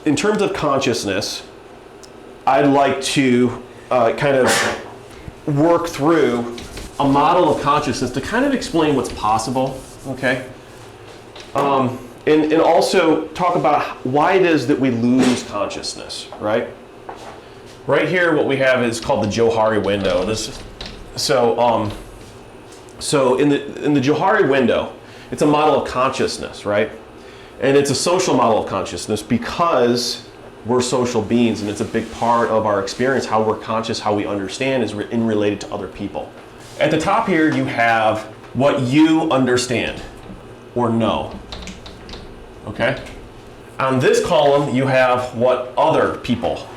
in terms of consciousness, I'd like to kind of work through a model of consciousness to kind of explain what's possible, okay? And also talk about why it is that we lose consciousness, right? Right here, what we have is called the Johari Window. So in the Johari Window, it's a model of consciousness, right? And it's a social model of consciousness because we're social beings, and it's a big part of our experience. How we're conscious, how we understand is related to other people. At the top here, you have what you understand or know, okay? On this column, you have what other people.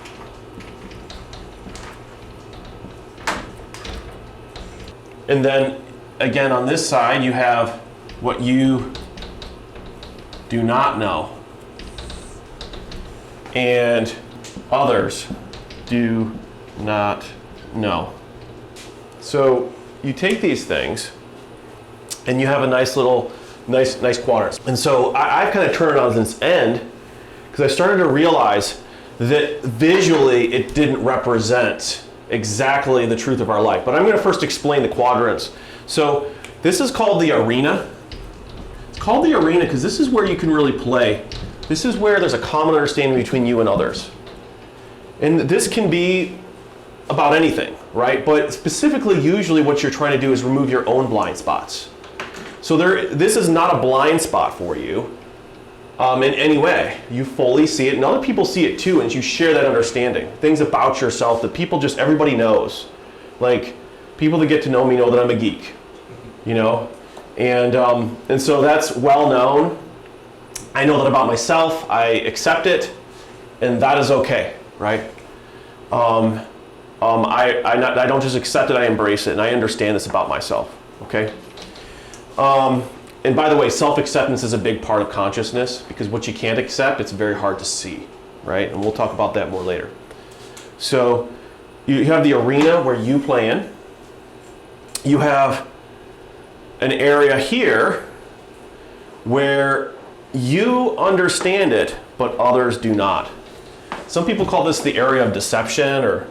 And then, again, on this side, you have what you do not know. And others do not know. So you take these things and you have a nice quadrant. And so I've kind of turned it on this end because I started to realize that visually it didn't represent exactly the truth of our life. But I'm going to first explain the quadrants. So this is called the arena. It's called the arena because this is where you can really play. This is where there's a common understanding between you and others. And this can be about anything, right? But specifically, usually what you're trying to do is remove your own blind spots. So this is not a blind spot for you in any way. You fully see it, and other people see it too, and you share that understanding. Things about yourself that everybody knows. Like, people that get to know me know that I'm a geek, you know? And so that's well known. I know that about myself, I accept it, and that is okay, right? I don't just accept it, I embrace it, and I understand this about myself, okay? And by the way, self-acceptance is a big part of consciousness, because what you can't accept, it's very hard to see, right? And we'll talk about that more later. So you have the arena where you play in. You have an area here where you understand it, but others do not. Some people call this the area of deception, or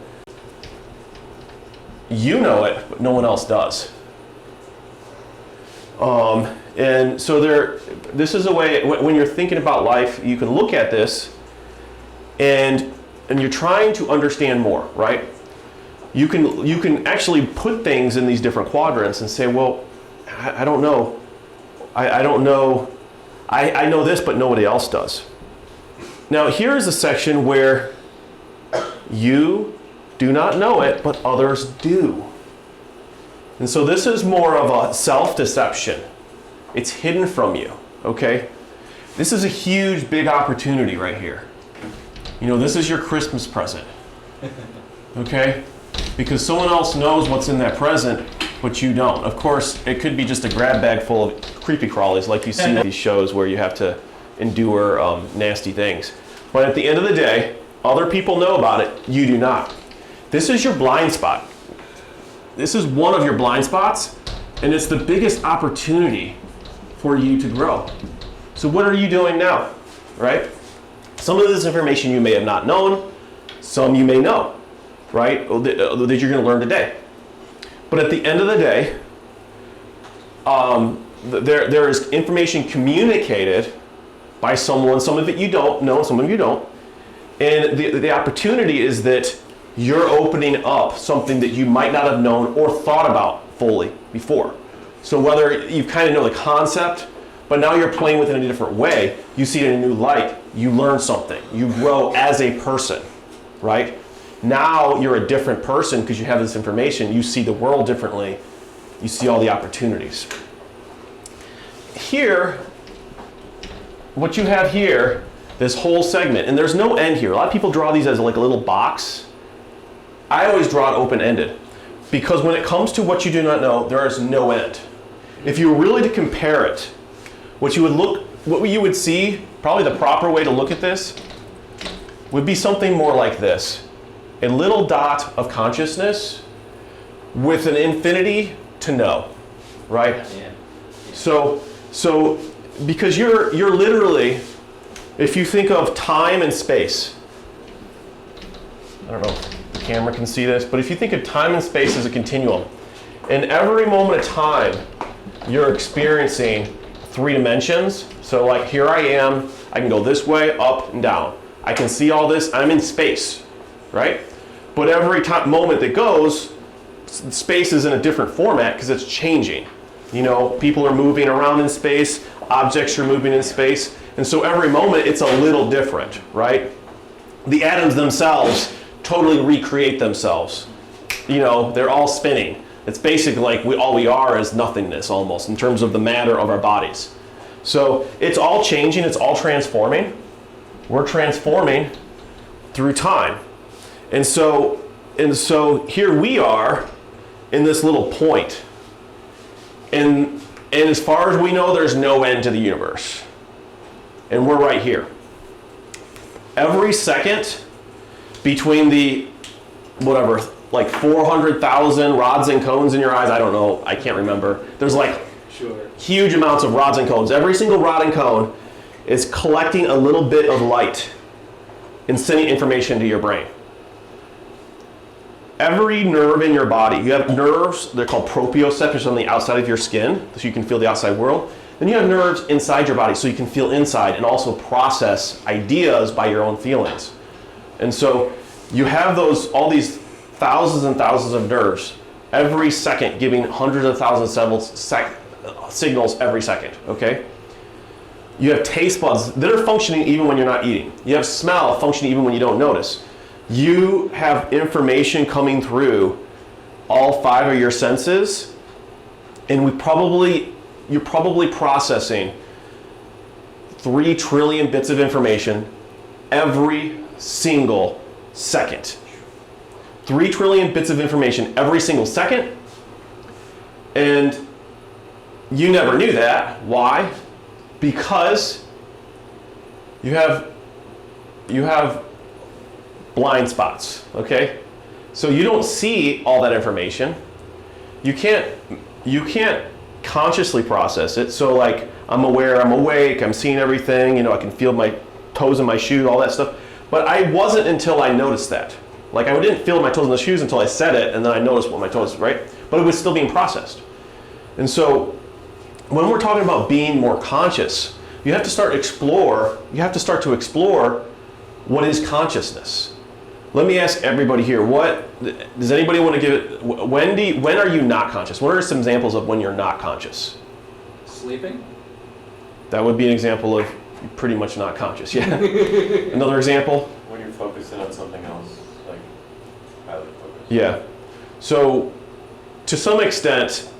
you know it, but no one else does. And so this is a way, when you're thinking about life, you can look at this and you're trying to understand more, right? You can actually put things in these different quadrants and say, well, I don't know. I don't know. I know this, but nobody else does. Now, here's a section where you do not know it, but others do. And so this is more of a self-deception. It's hidden from you, okay? This is a huge, big opportunity right here. You know, this is your Christmas present, okay? Because someone else knows what's in that present, but you don't. Of course, it could be just a grab bag full of creepy crawlies like you see in these shows where you have to endure nasty things. But at the end of the day, other people know about it, you do not. This is your blind spot. This is one of your blind spots, and it's the biggest opportunity for you to grow. So what are you doing now, right? Some of this information you may have not known, some you may know, right? That you're going to learn today. But at the end of the day, there is information communicated by someone. Some of it you don't know, some of you don't. And the opportunity is that you're opening up something that you might not have known or thought about fully before. So whether you kind of know the concept, but now you're playing with it in a different way, you see it in a new light, you learn something, you grow as a person, right? Now you're a different person because you have this information, you see the world differently, you see all the opportunities. Here, what you have here, this whole segment, and there's no end here. A lot of people draw these as like a little box. I always draw it open-ended because when it comes to what you do not know, there is no end. If you were really to compare it, what you would see, probably the proper way to look at this, would be something more like this. A little dot of consciousness with an infinity to know, right? Yeah. So because you're literally if you think of time and space, I don't know if the camera can see this, but if you think of time and space as a continuum, in every moment of time, you're experiencing 3 dimensions. So like here I am, I can go this way, up and down. I can see all this, I'm in space, right? But every moment that goes, space is in a different format because it's changing. You know, people are moving around in space, objects are moving in space, and so every moment it's a little different, right? The atoms themselves totally recreate themselves. You know, they're all spinning. It's basically like all we are is nothingness almost in terms of the matter of our bodies. So it's all changing, it's all transforming. We're transforming through time. And so here we are in this little point. And as far as we know, there's no end to the universe. And we're right here. Every second between the, whatever, like 400,000 rods and cones in your eyes, I don't know, I can't remember. There's like huge amounts of rods and cones. Every single rod and cone is collecting a little bit of light and sending information to your brain. Every nerve in your body, you have nerves, they're called proprioceptors on the outside of your skin, so you can feel the outside world. Then you have nerves inside your body, so you can feel inside and also process ideas by your own feelings. And so you have all these thousands and thousands of nerves every second, giving hundreds of thousands of signals every second, okay? You have taste buds that are functioning even when you're not eating. You have smell functioning even when you don't notice. You have information coming through all 5 of your senses, and you're probably processing 3 trillion bits of information every single second. 3 trillion bits of information every single second, and you never knew that. Why? Because you have blind spots, okay? So you don't see all that information. You can't consciously process it. So like, I'm aware, I'm awake, I'm seeing everything, you know, I can feel my toes in my shoe, all that stuff. But I wasn't until I noticed that. Like I didn't feel my toes in the shoes until I said it, and then I noticed what my toes, right? But it was still being processed. And so when we're talking about being more conscious, you have to start to explore what is consciousness. Let me ask everybody here, does anybody want to give it, when are you not conscious? What are some examples of when you're not conscious? Sleeping? That would be an example of pretty much not conscious, yeah. Another example? When you're focusing on something else, like highly focused. Yeah. So to some extent,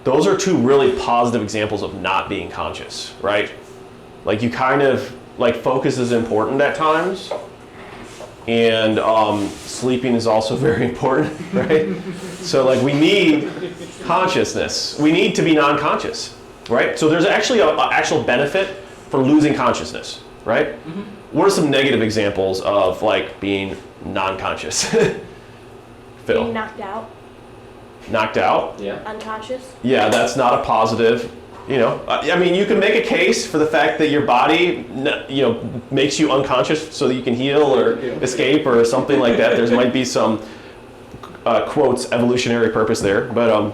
those are 2 really positive examples of not being conscious, right? Like you kind of, like focus is important at times, and sleeping is also very important, right? So like we need consciousness. We need to be non-conscious, right? So there's actually an actual benefit for losing consciousness, right? Mm-hmm. What are some negative examples of like being non-conscious? Phil? Being knocked out. Knocked out? Yeah. Unconscious. Yeah, that's not a positive. You know, I mean, you can make a case for the fact that your body, you know, makes you unconscious so that you can heal or escape or something like that. There might be some, quotes, evolutionary purpose there. But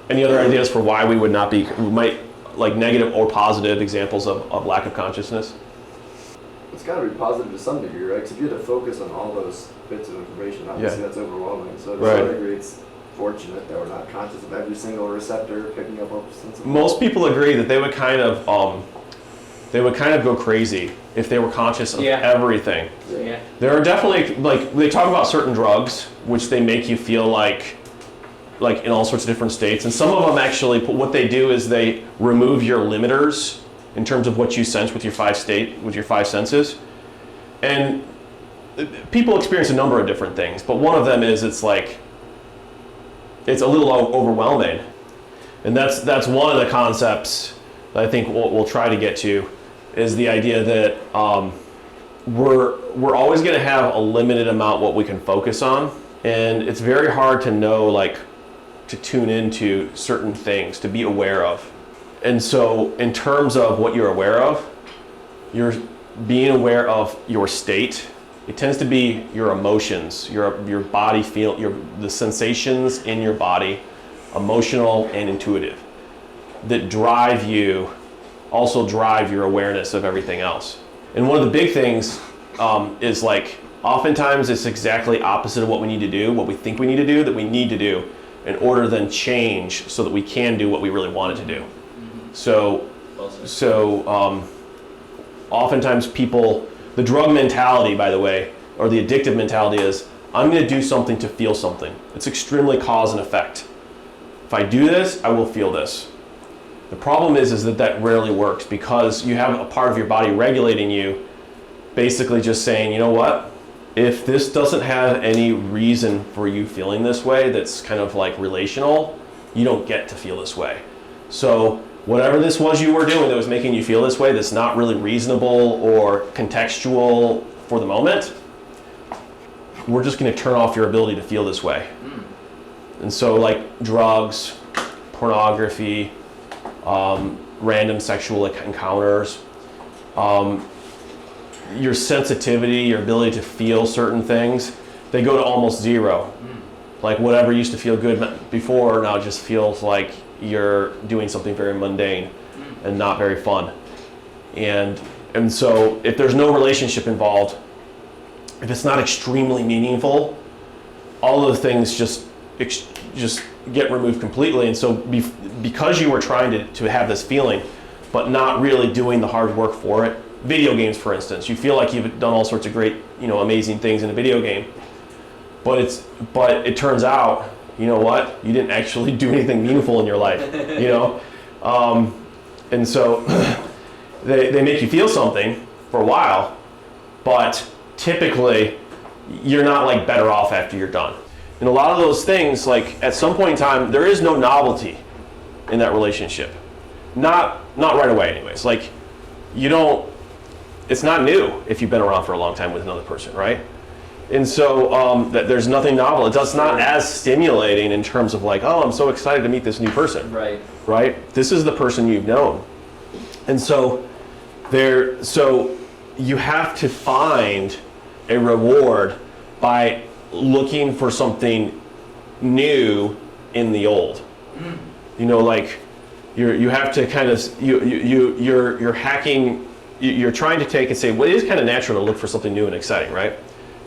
any other ideas for why we might like negative or positive examples of lack of consciousness? It's got to be positive to some degree, right? Because if you had to focus on all those bits of information, obviously that's overwhelming. So to some degree, it's fortunate that we're not conscious of every single receptor picking up a sense of. Most people agree that they would kind of go crazy if they were conscious of everything. Yeah. There are definitely, like, they talk about certain drugs which they make you feel like in all sorts of different states, and some of them actually, what they do is they remove your limiters in terms of what you sense with your 5 senses, and people experience a number of different things, but one of them is it's a little overwhelming, and that's one of the concepts that I think we'll try to get to, is the idea that we're always going to have a limited amount what we can focus on, and it's very hard to know, like, to tune into certain things, to be aware of. And so in terms of what you're aware of, you're being aware of your state. It tends to be your emotions, your body the sensations in your body, emotional and intuitive, that also drive your awareness of everything else. And one of the big things is like, oftentimes it's exactly opposite of what we need to do, what we think we need to do, that we need to do in order to then change so that we can do what we really wanted to do. So oftentimes people, the drug mentality, by the way, or the addictive mentality is, I'm going to do something to feel something. It's extremely cause and effect. If I do this, I will feel this. The problem is that rarely works, because you have a part of your body regulating you, basically just saying, you know what, if this doesn't have any reason for you feeling this way that's kind of like relational, you don't get to feel this way. So whatever this was you were doing that was making you feel this way, that's not really reasonable or contextual for the moment, we're just going to turn off your ability to feel this way. And so like drugs, pornography, random sexual encounters, your sensitivity, your ability to feel certain things, they go to almost zero. Like whatever used to feel good before now just feels like you're doing something very mundane and not very fun. And so if there's no relationship involved, if it's not extremely meaningful, all of the things just get removed completely. And so because you were trying to have this feeling, but not really doing the hard work for it, video games, for instance, you feel like you've done all sorts of great, amazing things in a video game, but it turns out, you know what, you didn't actually do anything meaningful in your life, and so they make you feel something for a while, but typically you're not like better off after you're done. And a lot of those things, like at some point in time, there is no novelty in that relationship. Not right away anyways. Like it's not new if you've been around for a long time with another person, right? And so that there's nothing novel. It's not as stimulating in terms of like, oh, I'm so excited to meet this new person. Right? This is the person you've known. And so you have to find a reward by looking for something new in the old. Like you have to kind of you're hacking. You're trying to take and say, well, it is kind of natural to look for something new and exciting, right?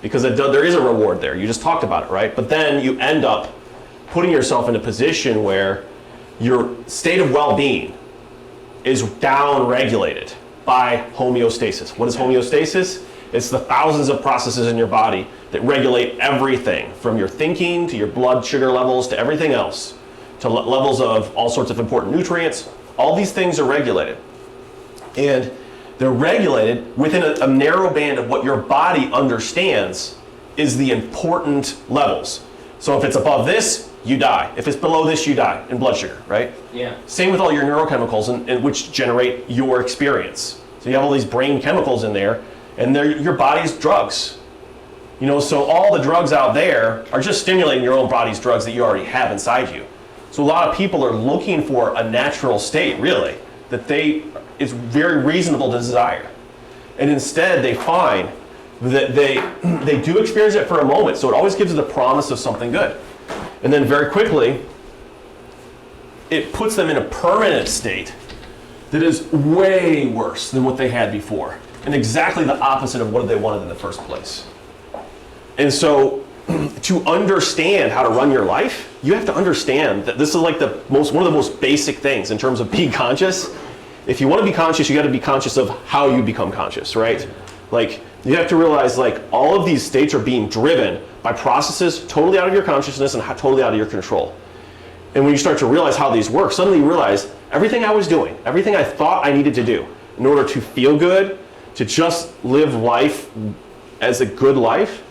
Because there is a reward there. You just talked about it, right? But then you end up putting yourself in a position where your state of well-being is down-regulated by homeostasis. What is homeostasis? It's the thousands of processes in your body that regulate everything from your thinking to your blood sugar levels to everything else, to levels of all sorts of important nutrients. All these things are regulated. And they're regulated within a narrow band of what your body understands is the important levels. So if it's above this, you die. If it's below this, you die in blood sugar, right? Yeah. Same with all your neurochemicals, and which generate your experience. So you have all these brain chemicals in there, and they're your body's drugs. So all the drugs out there are just stimulating your own body's drugs that you already have inside you. So a lot of people are looking for a natural state, really, that it's very reasonable to desire. And instead they find that they do experience it for a moment, so it always gives it the promise of something good. And then very quickly, it puts them in a permanent state that is way worse than what they had before, and exactly the opposite of what they wanted in the first place. And so to understand how to run your life, you have to understand that this is like one of the most basic things in terms of being conscious. If you want to be conscious, you got to be conscious of how you become conscious, right? Like, you have to realize, like, all of these states are being driven by processes totally out of your consciousness and totally out of your control. And when you start to realize how these work, suddenly you realize everything I was doing, everything I thought I needed to do in order to feel good, to just live life as a good life,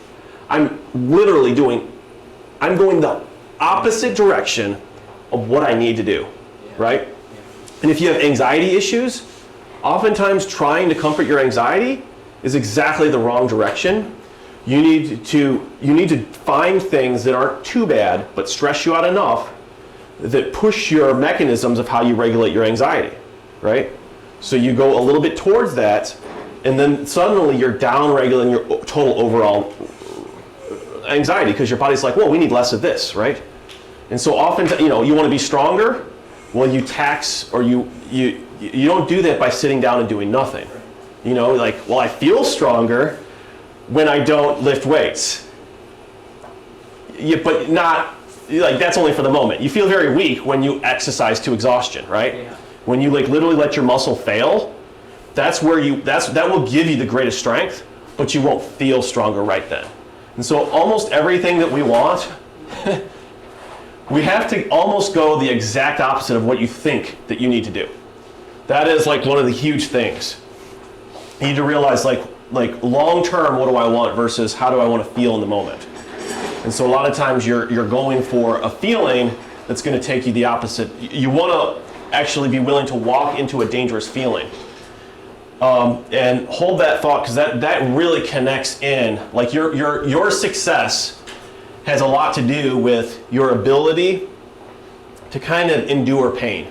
I'm going the opposite direction of what I need to do, right? And if you have anxiety issues, oftentimes trying to comfort your anxiety is exactly the wrong direction. You need to find things that aren't too bad, but stress you out enough that push your mechanisms of how you regulate your anxiety, right? So you go a little bit towards that, and then suddenly you're down regulating your total overall anxiety because your body's like, well, we need less of this, right? And so often, you want to be stronger. Well, you tax, or you don't do that by sitting down and doing nothing. Like, well, I feel stronger when I don't lift weights. Yeah, but not, like, that's only for the moment. You feel very weak when you exercise to exhaustion, right? Yeah. When you like literally let your muscle fail, that will give you the greatest strength, but you won't feel stronger right then. And so almost everything that we want, we have to almost go the exact opposite of what you think that you need to do. That is like one of the huge things. You need to realize like long term, what do I want versus how do I want to feel in the moment. And so a lot of times you're going for a feeling that's going to take you the opposite. You want to actually be willing to walk into a dangerous feeling. And hold that thought, because that really connects in. Like your success has a lot to do with your ability to kind of endure pain.